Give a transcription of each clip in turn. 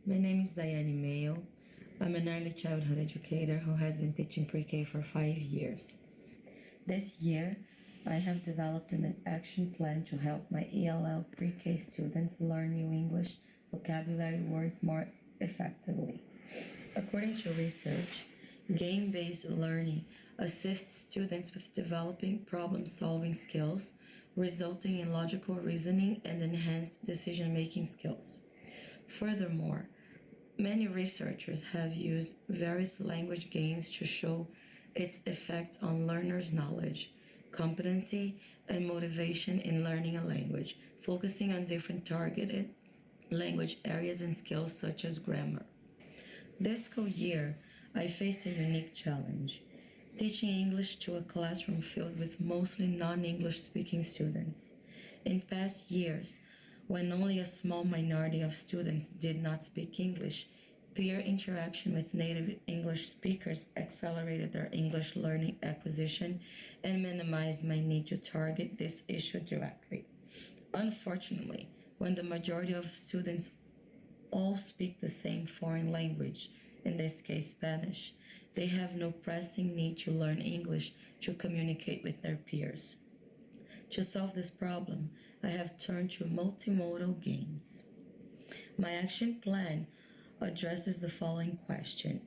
My name is Diane Mayo. I'm an early childhood educator who has been teaching pre-K for 5 years. This year, I have developed an action plan to help my ELL pre-K students learn new English vocabulary words more effectively. According to research, game-based learning assists students with developing problem-solving skills, resulting in logical reasoning and enhanced decision-making skills. Furthermore, many researchers have used various language games to show its effects on learners' knowledge, competency, and motivation in learning a language, focusing on different targeted language areas and skills such as grammar. This school year, I faced a unique challenge, teaching English to a classroom filled with mostly non-English speaking students. In past years, when only a small minority of students did not speak English, peer interaction with native English speakers accelerated their English learning acquisition and minimized my need to target this issue directly. Unfortunately, when the majority of students all speak the same foreign language, in this case Spanish, they have no pressing need to learn English to communicate with their peers. To solve this problem, I have turned to multimodal games. My action plan addresses the following question.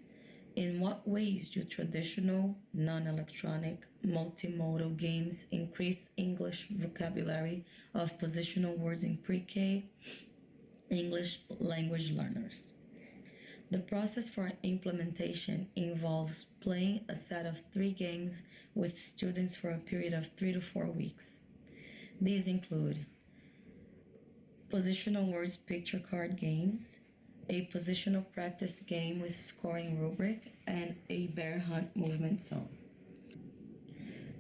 In what ways do traditional, non-electronic, multimodal games increase English vocabulary of positional words in pre-K English language learners? The process for implementation involves playing a set of 3 games with students for a period of 3 to 4 weeks. These include positional words picture card games, a positional practice game with scoring rubric, and a bear hunt movement zone.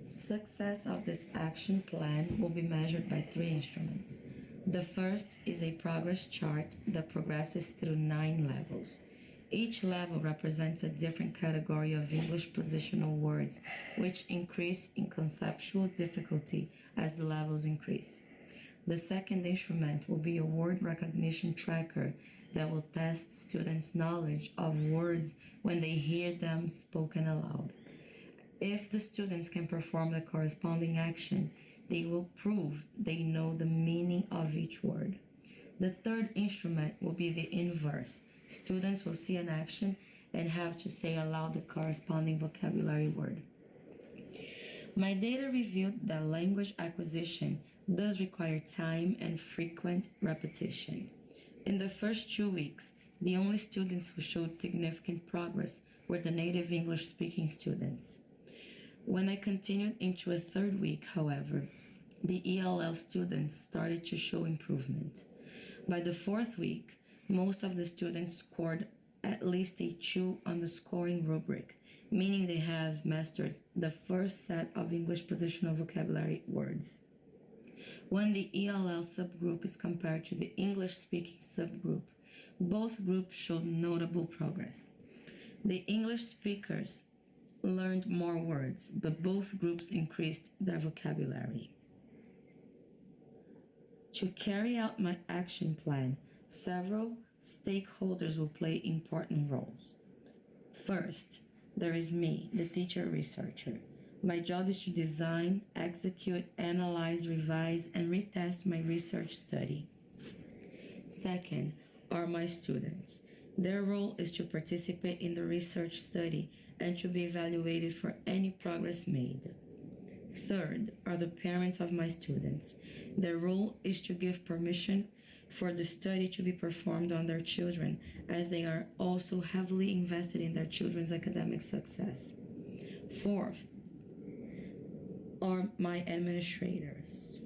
Success of this action plan will be measured by 3 instruments. The first is a progress chart that progresses through 9 levels. Each level represents a different category of English positional words, which increase in conceptual difficulty as the levels increase. The second instrument will be a word recognition tracker that will test students' knowledge of words when they hear them spoken aloud. If the students can perform the corresponding action, they will prove they know the meaning of each word. The third instrument will be the inverse. Students will see an action and have to say aloud the corresponding vocabulary word. My data revealed that language acquisition does require time and frequent repetition. In the first 2 weeks, the only students who showed significant progress were the native English-speaking students. When I continued into a 3rd week, however, the ELL students started to show improvement. By the 4th week, most of the students scored at least a 2 on the scoring rubric, meaning they have mastered the first set of English positional vocabulary words. When the ELL subgroup is compared to the English-speaking subgroup, both groups showed notable progress. The English speakers learned more words, but both groups increased their vocabulary. To carry out my action plan, several stakeholders will play important roles. First, there is me, the teacher researcher. My job is to design, execute, analyze, revise, and retest my research study. Second are my students. Their role is to participate in the research study and to be evaluated for any progress made. Third are the parents of my students. Their role is to give permission for the study to be performed on their children, as they are also heavily invested in their children's academic success. Fourth are my administrators.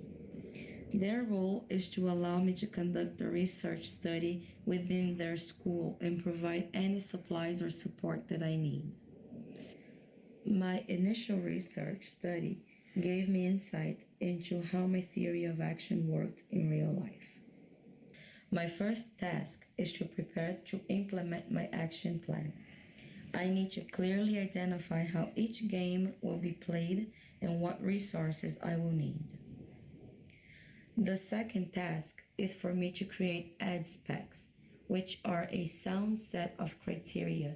Their role is to allow me to conduct the research study within their school and provide any supplies or support that I need. My initial research study gave me insight into how my theory of action worked in real life. My first task is to prepare to implement my action plan. I need to clearly identify how each game will be played and what resources I will need. The second task is for me to create ad specs, which are a sound set of criteria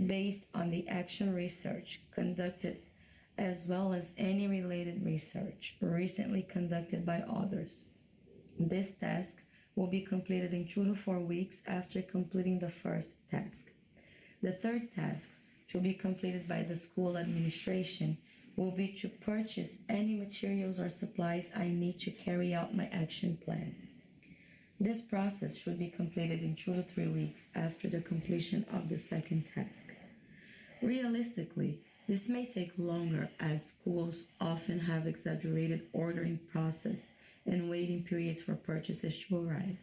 based on the action research conducted as well as any related research recently conducted by others. This task will be completed in 2 to 4 weeks after completing the first task. The third task, to be completed by the school administration, will be to purchase any materials or supplies I need to carry out my action plan. This process should be completed in 2 to 3 weeks after the completion of the second task. Realistically, this may take longer as schools often have exaggerated ordering process and waiting periods for purchases to arrive.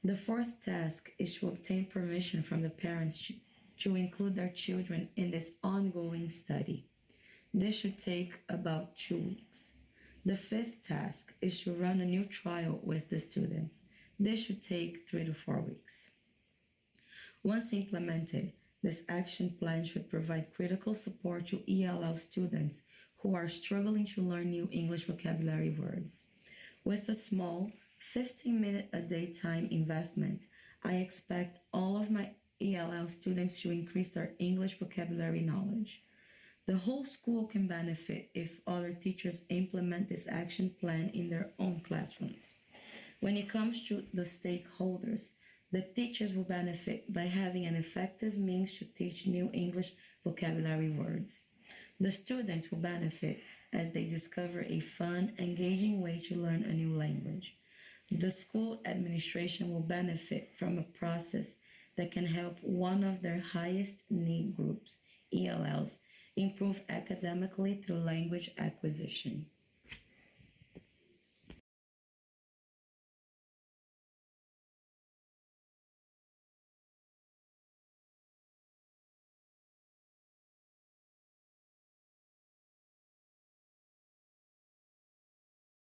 The fourth task is to obtain permission from the parents to include their children in this ongoing study. This should take about 2 weeks. The fifth task is to run a new trial with the students. This should take 3 to 4 weeks. Once implemented, this action plan should provide critical support to ELL students who are struggling to learn new English vocabulary words. With a small 15-minute a day time investment, I expect all of my ELL students to increase their English vocabulary knowledge. The whole school can benefit if other teachers implement this action plan in their own classrooms. When it comes to the stakeholders, the teachers will benefit by having an effective means to teach new English vocabulary words. The students will benefit as they discover a fun, engaging way to learn a new language. The school administration will benefit from a process that can help one of their highest need groups, ELLs, improve academically through language acquisition.